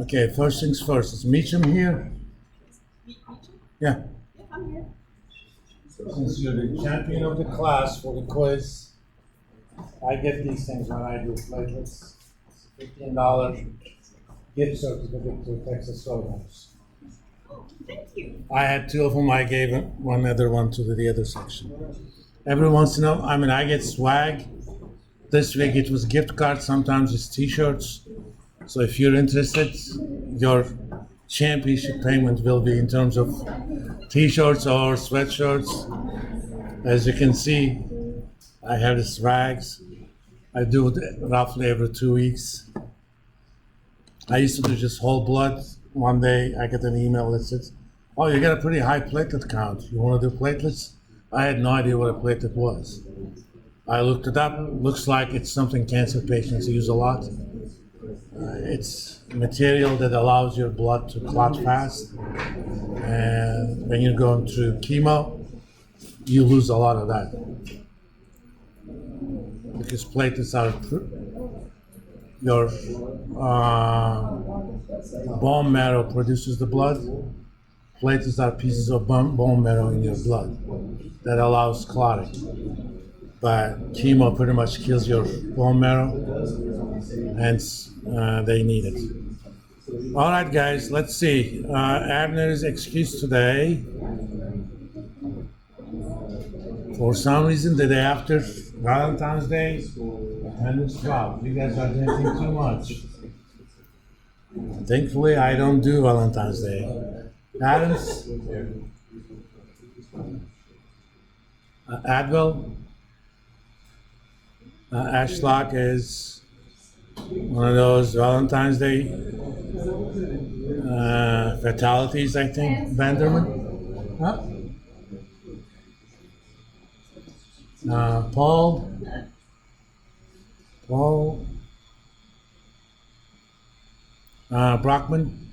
Okay, first things first. Is Meacham here? Yeah. Yeah, I'm here. Since you're the champion of the class for the quiz, I get these things when I do platelets. It's a $15 gift certificate to Texas Roadhouse. Oh, thank you. I had two of them. I gave one other one to the other section. Every once in a while, I get swag. This week it was gift cards. Sometimes it's T-shirts. So if you're interested, your championship payment will be in terms of T-shirts or sweatshirts. As you can see, I have the swags. I do it roughly every 2 weeks. I used to do just whole blood. One day I get an email that says, "Oh, you got a pretty high platelet count. You want to do platelets?" I had no idea what a platelet was. I looked it up. Looks like it's something cancer patients use a lot. It's material that allows your blood to clot fast. And when you're going through chemo, you lose a lot of that. Because platelets are your bone marrow produces the blood. Platelets are pieces of bone marrow in your blood that allows clotting. But chemo pretty much kills your bone marrow, hence they need it. All right, guys, let's see. Abner is excused today. For some reason, the day after Valentine's Day, attendance dropped. You guys are drinking too much. Thankfully, I don't do Valentine's Day. Adams? Advil? Ashlock is one of those Valentine's Day fatalities, I think. Vanderman? Huh? Paul? Brockman?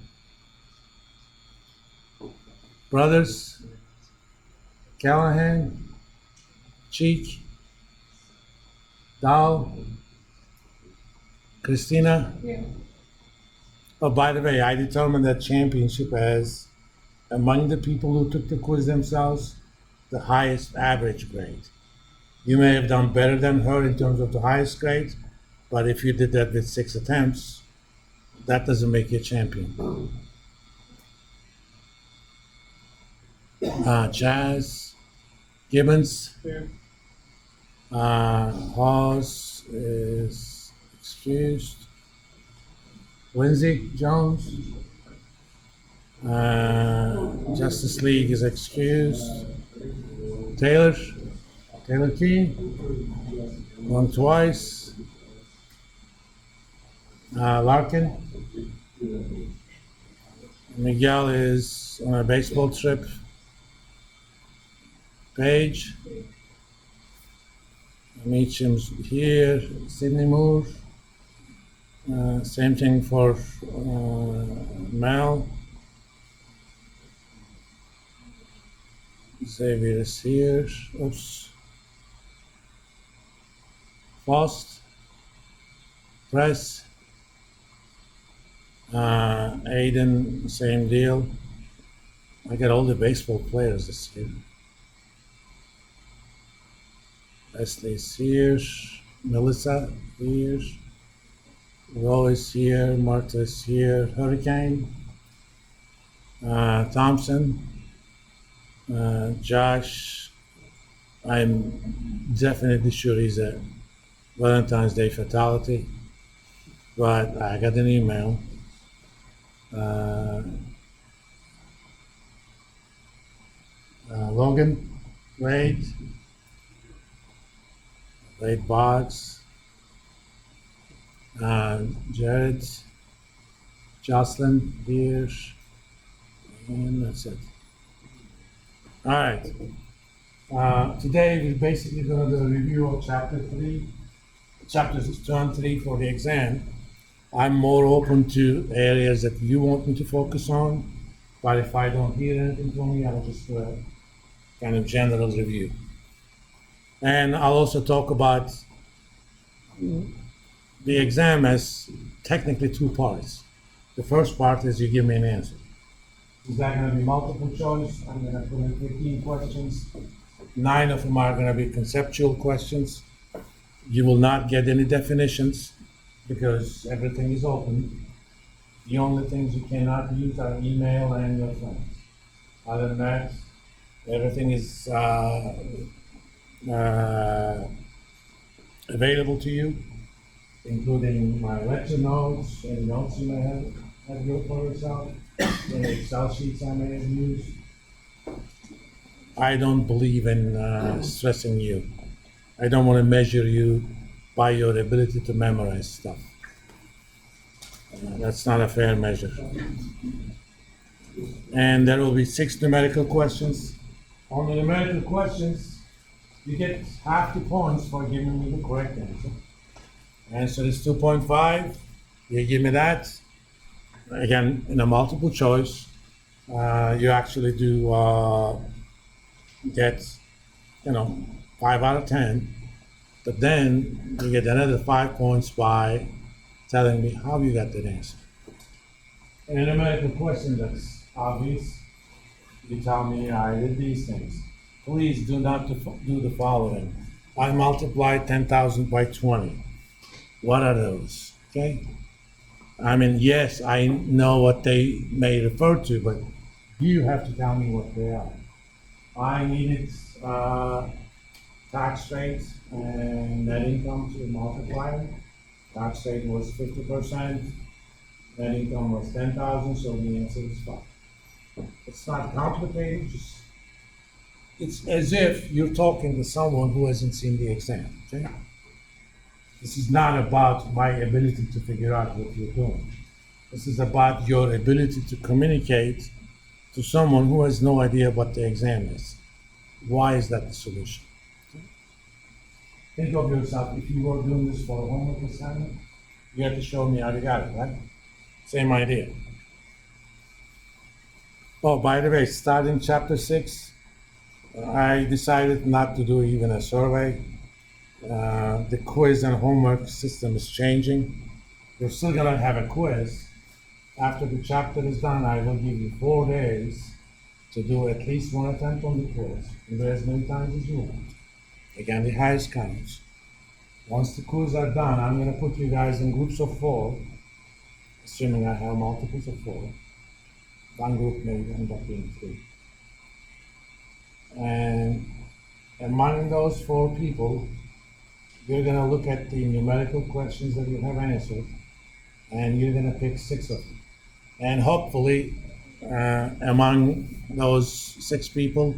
Brothers? Callahan? Cheek? Dow? Christina? Yeah. Oh, by the way, I determined that championship as, among the people who took the quiz themselves, the highest average grade. You may have done better than her in terms of the highest grade, but if you did that with 6 attempts, that doesn't make you a champion. Chaz, Gibbons, Hawes is excused. Lindsay Jones, Justice League is excused. Taylor Keene, won twice. Larkin, Miguel is on a baseball trip. Page, Meacham's here. Sidney Moore, same thing for Mel. Xavier is here. Oops. Faust, Press, Aiden, same deal. I got all the baseball players this year. Leslie's here. Melissa here. Ro is here. Martha is here. Hurricane. Thompson. Josh. I'm definitely sure he's a Valentine's Day fatality, but I got an email. Logan, Wade Boggs, Jared, Jocelyn, Beer, and that's it. All right. Today we're basically going to do a review of chapters 2 and 3 for the exam. I'm more open to areas that you want me to focus on, but if I don't hear anything from you, I'll just do a kind of general review. And I'll also talk about the exam as technically 2 parts. The first part is you give me an answer. Is that gonna be multiple choice? I'm gonna put in 15 questions. 9 of them are gonna be conceptual questions. You will not get any definitions because everything is open. The only things you cannot use are email and your friends. Other than that, everything is available to you, including my lecture notes and notes you may have for yourself, and Excel sheets I may have used. I don't believe in stressing you. I don't want to measure you by your ability to memorize stuff. That's not a fair measure. And there will be 6 numerical questions. On the numerical questions, you get half the points for giving me the correct answer. Answer is 2.5. You give me that. Again, in a multiple choice, you actually do get, 5 out of 10. But then you get another 5 points by telling me how you got that answer. In a numerical question that's obvious, you tell me I did these things. Please do not do the following. I multiplied 10,000 by 20. What are those? Okay? I mean, yes, I know what they may refer to, but you have to tell me what they are. I needed tax rates and net income to multiply them. Tax rate was 50%, net income was 10,000, so the answer is 5. It's not complicated, it's as if you're talking to someone who hasn't seen the exam, okay? This is not about my ability to figure out what you're doing. This is about your ability to communicate to someone who has no idea what the exam is. Why is that the solution? Think of yourself, if you were doing this for a homework assignment, you have to show me how you got it, right? Same idea. Oh, by the way, starting chapter 6, I decided not to do even a survey. The quiz and homework system is changing. You're still gonna have a quiz. After the chapter is done, I will give you 4 days to do at least one attempt on the quiz. And do as many times as you want. Again, the highest counts. Once the quiz are done, I'm gonna put you guys in groups of 4, assuming I have multiples of 4. One group may end up being 3. And among those 4 people, you're gonna look at the numerical questions that you have answered, and you're gonna pick 6 of them. And hopefully, among those 6 people,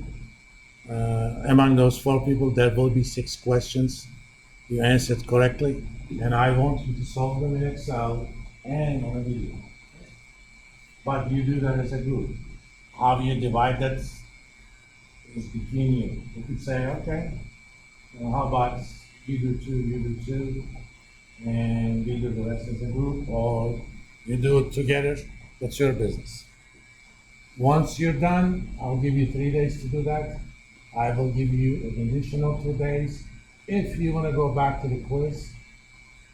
among those 4 people, there will be 6 questions you answered correctly, and I want you to solve them in Excel and on a video. But you do that as a group. How do you divide that? Is between you. You could say, okay, how about you do 2, and we do the rest as a group, or you do it together. That's your business. Once you're done, I'll give you 3 days to do that. I will give you an additional 2 days. If you want to go back to the quiz,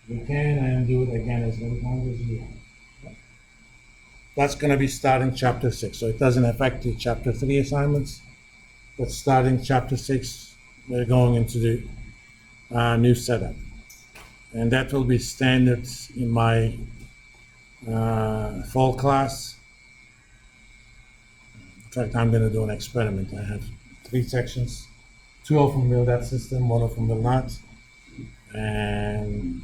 you can, and do it again as many times as you want. That's going to be starting chapter 6, so it doesn't affect the chapter 3 assignments, but starting chapter 6, we're going into the new setup. And that will be standard in my fall class. In fact, I'm going to do an experiment. I have 3 sections. 2 of them will that system, 1 of them will not. And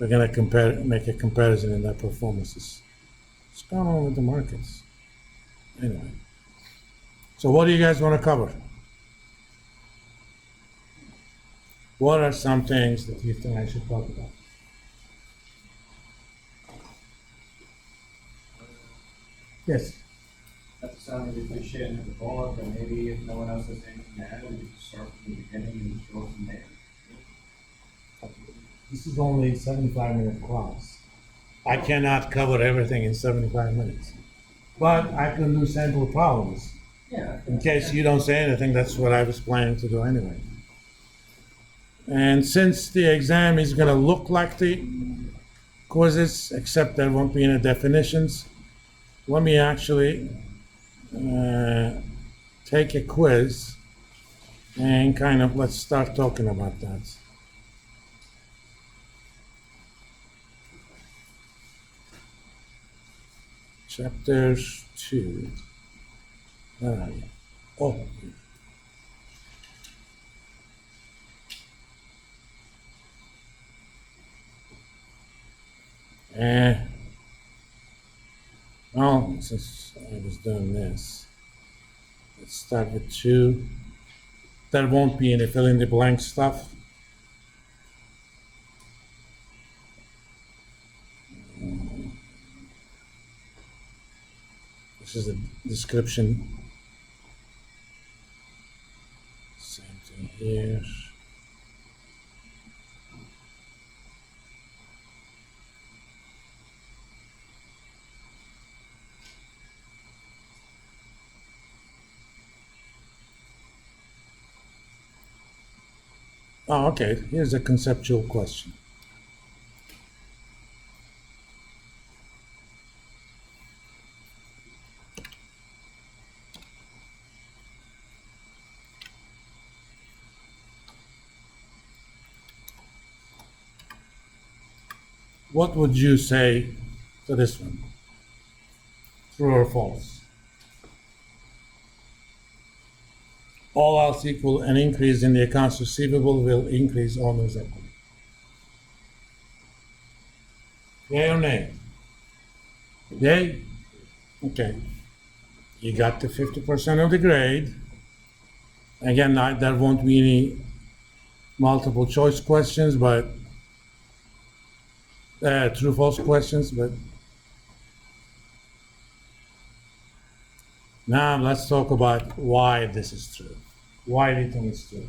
we're going to make a comparison in their performances. What's going on with the markets? Anyway. So what do you guys want to cover? What are some things that you think I should talk about? Yes. That sounded really cliche in the book, and maybe if no one else has anything to add, we could start from the beginning and just go from there. This is only a 75-minute class. I cannot cover everything in 75 minutes. But I can do sample problems. Yeah. In case you don't say anything, that's what I was planning to do anyway. And since the exam is going to look like the quizzes, except there won't be any definitions. Let me actually take a quiz and kind of let's start talking about that. Chapter 2. Where are you? Oh. Well, since I was doing this, let's start with 2. There won't be any fill in the blank stuff. This is a description. Same thing here. Oh, okay. Here's a conceptual question. What would you say to this one? True or false? All else equal, an increase in the accounts receivable will increase owner's equity. Yay or nay? Yay? Okay. You got the 50% of the grade. Again, there won't be any multiple choice questions, but true false questions, but now let's talk about why this is true. Why do you think it's true?